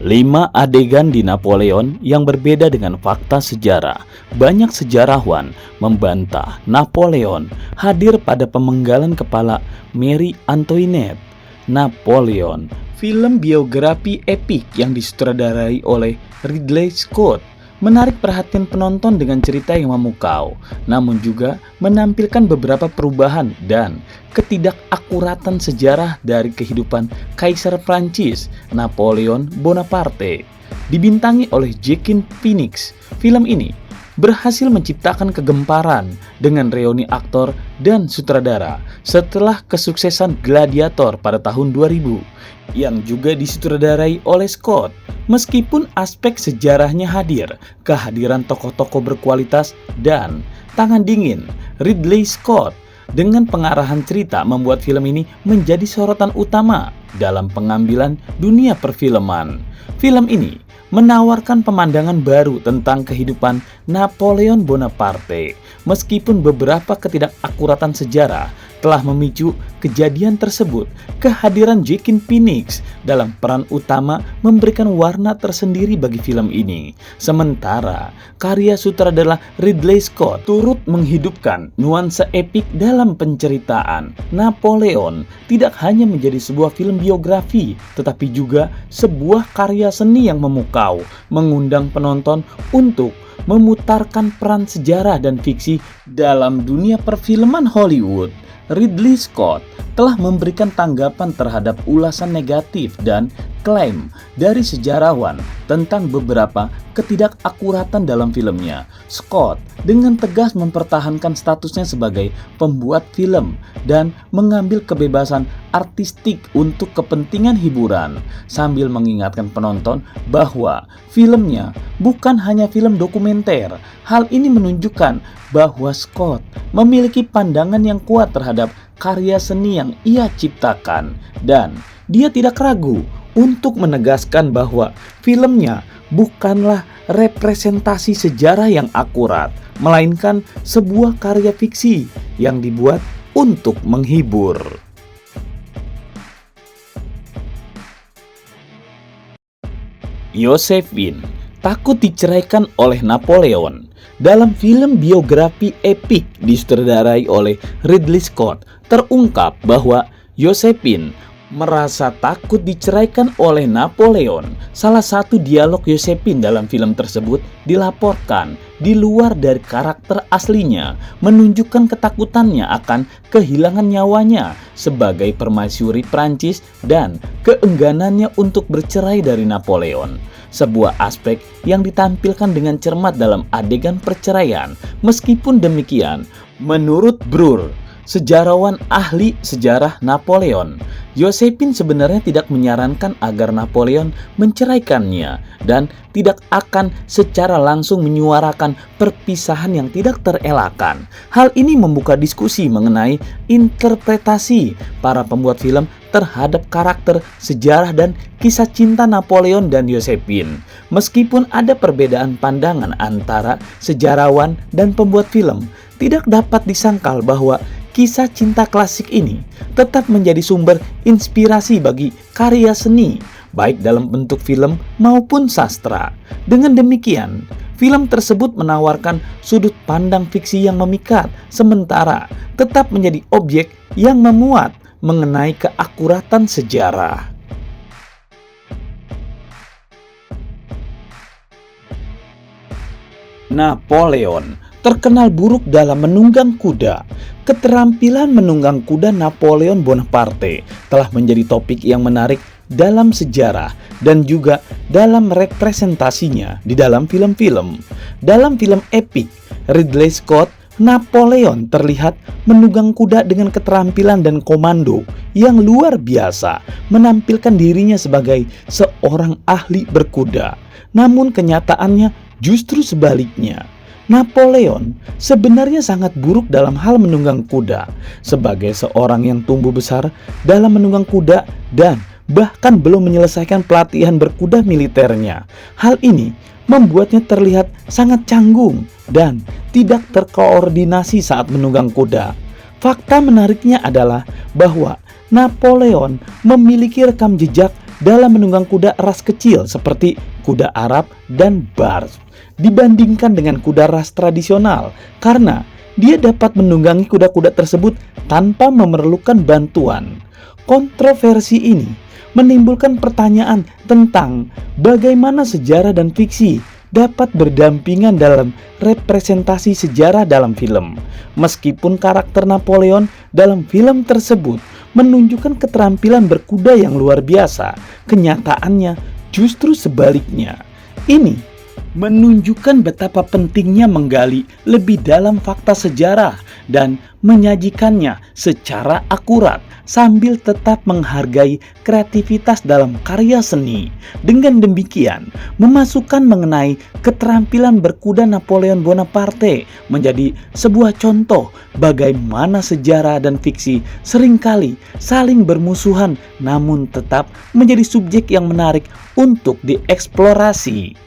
5 adegan di Napoleon yang berbeda dengan fakta sejarah. Banyak sejarawan membantah Napoleon hadir pada pemenggalan kepala Marie Antoinette. Napoleon, film biografi epik yang disutradarai oleh Ridley Scott, menarik perhatian penonton dengan cerita yang memukau, namun juga menampilkan beberapa perubahan dan ketidakakuratan sejarah dari kehidupan Kaisar Prancis, Napoleon Bonaparte. Dibintangi oleh Joaquin Phoenix, film ini berhasil menciptakan kegemparan dengan reuni aktor dan sutradara setelah kesuksesan Gladiator pada tahun 2000 yang juga disutradarai oleh Scott. Meskipun aspek sejarahnya hadir, kehadiran tokoh-tokoh berkualitas dan tangan dingin Ridley Scott dengan pengarahan cerita membuat film ini menjadi sorotan utama dalam pengambilan dunia perfilman. Film ini menawarkan pemandangan baru tentang kehidupan Napoleon Bonaparte. Meskipun beberapa ketidakakuratan sejarah telah memicu kejadian tersebut, kehadiran Joaquin Phoenix dalam peran utama memberikan warna tersendiri bagi film ini. Sementara karya sutradara Ridley Scott turut menghidupkan nuansa epik dalam penceritaan. Napoleon tidak hanya menjadi sebuah film biografi, tetapi juga sebuah karya seni yang memukau, mengundang penonton untuk memutarkan peran sejarah dan fiksi dalam dunia perfilman Hollywood. Ridley Scott telah memberikan tanggapan terhadap ulasan negatif dan klaim dari sejarawan tentang beberapa ketidakakuratan dalam filmnya. Scott dengan tegas mempertahankan statusnya sebagai pembuat film dan mengambil kebebasan artistik untuk kepentingan hiburan, sambil mengingatkan penonton bahwa filmnya bukan hanya film dokumenter. Hal ini menunjukkan bahwa Scott memiliki pandangan yang kuat terhadap karya seni yang ia ciptakan, dan dia tidak ragu untuk menegaskan bahwa filmnya bukanlah representasi sejarah yang akurat, melainkan sebuah karya fiksi yang dibuat untuk menghibur. Josephine takut diceraikan oleh Napoleon. Dalam film biografi epik disutradarai oleh Ridley Scott, terungkap bahwa Josephine merasa takut diceraikan oleh Napoleon. Salah satu dialog Josephine dalam film tersebut dilaporkan di luar dari karakter aslinya, menunjukkan ketakutannya akan kehilangan nyawanya sebagai permaisuri Prancis dan keengganannya untuk bercerai dari Napoleon. Sebuah aspek yang ditampilkan dengan cermat dalam adegan perceraian. Meskipun demikian, menurut Breuer, sejarawan ahli sejarah Napoleon, Josephine sebenarnya tidak menyarankan agar Napoleon menceraikannya dan tidak akan secara langsung menyuarakan perpisahan yang tidak terelakkan. Hal ini membuka diskusi mengenai interpretasi para pembuat film terhadap karakter, sejarah, dan kisah cinta Napoleon dan Josephine. Meskipun ada perbedaan pandangan antara sejarawan dan pembuat film, tidak dapat disangkal bahwa kisah cinta klasik ini tetap menjadi sumber inspirasi bagi karya seni, baik dalam bentuk film maupun sastra. Dengan demikian, film tersebut menawarkan sudut pandang fiksi yang memikat, sementara tetap menjadi objek yang memuat mengenai keakuratan sejarah. Napoleon terkenal buruk dalam menunggang kuda. Keterampilan menunggang kuda Napoleon Bonaparte telah menjadi topik yang menarik dalam sejarah dan juga dalam representasinya di dalam film-film. Dalam film epik Ridley Scott, Napoleon terlihat menunggang kuda dengan keterampilan dan komando yang luar biasa, menampilkan dirinya sebagai seorang ahli berkuda. Namun kenyataannya justru sebaliknya. Napoleon sebenarnya sangat buruk dalam hal menunggang kuda. Sebagai seorang yang tumbuh besar dalam menunggang kuda dan bahkan belum menyelesaikan pelatihan berkuda militernya, hal ini membuatnya terlihat sangat canggung dan tidak terkoordinasi saat menunggang kuda. Fakta menariknya adalah bahwa Napoleon memiliki rekam jejak dalam menunggang kuda ras kecil seperti kuda Arab dan Bars dibandingkan dengan kuda ras tradisional karena dia dapat menunggangi kuda-kuda tersebut tanpa memerlukan bantuan. Kontroversi ini menimbulkan pertanyaan tentang bagaimana sejarah dan fiksi dapat berdampingan dalam representasi sejarah dalam film. Meskipun karakter Napoleon dalam film tersebut menunjukkan keterampilan berkuda yang luar biasa, kenyataannya justru sebaliknya. Ini menunjukkan betapa pentingnya menggali lebih dalam fakta sejarah dan menyajikannya secara akurat sambil tetap menghargai kreativitas dalam karya seni. Dengan demikian, memasukkan mengenai keterampilan berkuda Napoleon Bonaparte menjadi sebuah contoh bagaimana sejarah dan fiksi seringkali saling bermusuhan namun tetap menjadi subjek yang menarik untuk dieksplorasi.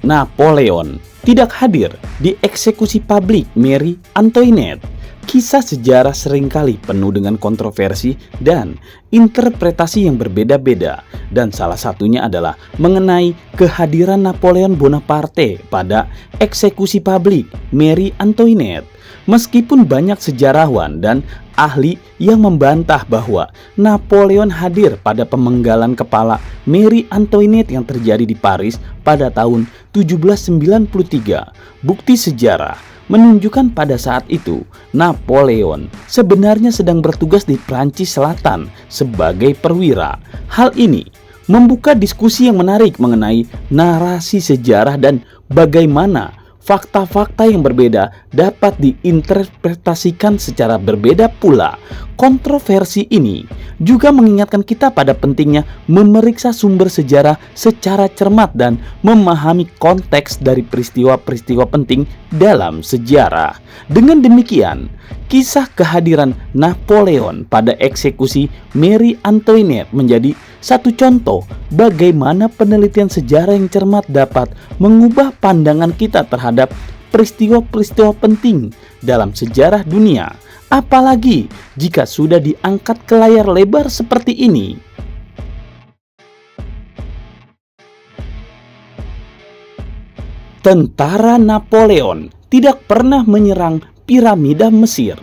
Napoleon tidak hadir di eksekusi publik Marie Antoinette. Kisah sejarah seringkali penuh dengan kontroversi dan interpretasi yang berbeda-beda, dan salah satunya adalah mengenai kehadiran Napoleon Bonaparte pada eksekusi publik Marie Antoinette. Meskipun banyak sejarawan dan ahli yang membantah bahwa Napoleon hadir pada pemenggalan kepala Marie Antoinette yang terjadi di Paris pada tahun 1793, bukti sejarah menunjukkan pada saat itu Napoleon sebenarnya sedang bertugas di Prancis Selatan sebagai perwira. Hal ini membuka diskusi yang menarik mengenai narasi sejarah dan bagaimana fakta-fakta yang berbeda dapat diinterpretasikan secara berbeda pula. Kontroversi ini juga mengingatkan kita pada pentingnya memeriksa sumber sejarah secara cermat dan memahami konteks dari peristiwa-peristiwa penting dalam sejarah. Dengan demikian, kisah kehadiran Napoleon pada eksekusi Marie Antoinette menjadi satu contoh bagaimana penelitian sejarah yang cermat dapat mengubah pandangan kita terhadap peristiwa-peristiwa penting dalam sejarah dunia, apalagi jika sudah diangkat ke layar lebar seperti ini. Tentara Napoleon tidak pernah menyerang piramida Mesir.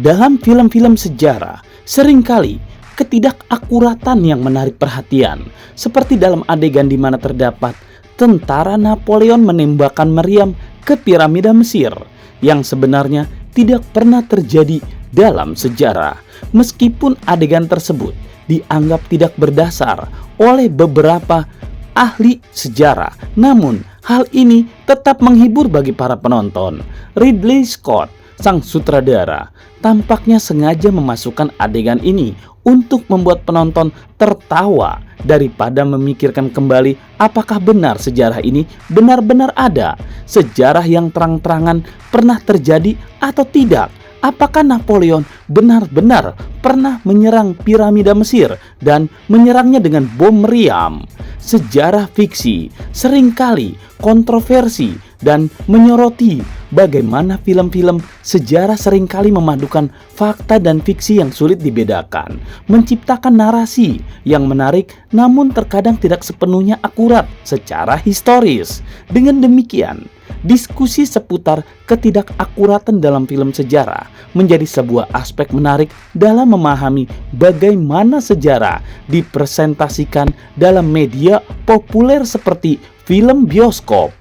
Dalam film-film sejarah, seringkali ketidakakuratan yang menarik perhatian, seperti dalam adegan di mana terdapat tentara Napoleon menembakkan meriam ke piramida Mesir, yang sebenarnya tidak pernah terjadi dalam sejarah. Meskipun adegan tersebut dianggap tidak berdasar oleh beberapa ahli sejarah, namun hal ini tetap menghibur bagi para penonton. Ridley Scott, sang sutradara, tampaknya sengaja memasukkan adegan ini untuk membuat penonton tertawa daripada memikirkan kembali apakah benar sejarah ini benar-benar ada, sejarah yang terang-terangan pernah terjadi atau tidak. Apakah Napoleon benar-benar pernah menyerang piramida Mesir dan menyerangnya dengan bom meriam? Sejarah fiksi seringkali kontroversi dan menyoroti bagaimana film-film sejarah seringkali memadukan fakta dan fiksi yang sulit dibedakan, menciptakan narasi yang menarik namun terkadang tidak sepenuhnya akurat secara historis. Dengan demikian, diskusi seputar ketidakakuratan dalam film sejarah menjadi sebuah aspek menarik dalam memahami bagaimana sejarah dipresentasikan dalam media populer seperti film bioskop.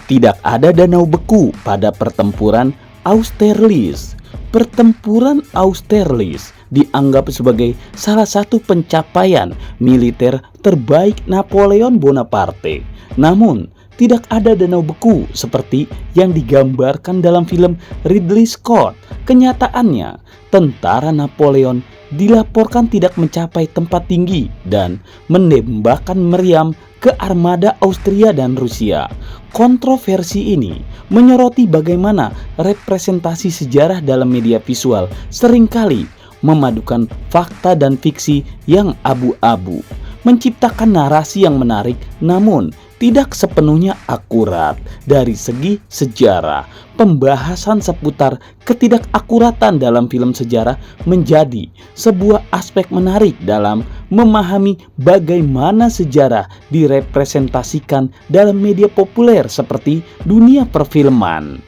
Tidak ada danau beku pada pertempuran Austerlitz. Pertempuran Austerlitz dianggap sebagai salah satu pencapaian militer terbaik Napoleon Bonaparte. Namun, tidak ada danau beku seperti yang digambarkan dalam film Ridley Scott. Kenyataannya, tentara Napoleon dilaporkan tidak mencapai tempat tinggi dan menembakkan meriam ke armada Austria dan Rusia. Kontroversi ini menyoroti bagaimana representasi sejarah dalam media visual seringkali memadukan fakta dan fiksi yang abu-abu. menciptakan narasi yang menarik namun tidak sepenuhnya akurat dari segi sejarah. Pembahasan seputar ketidakakuratan dalam film sejarah menjadi sebuah aspek menarik dalam memahami bagaimana sejarah direpresentasikan dalam media populer seperti dunia perfilman.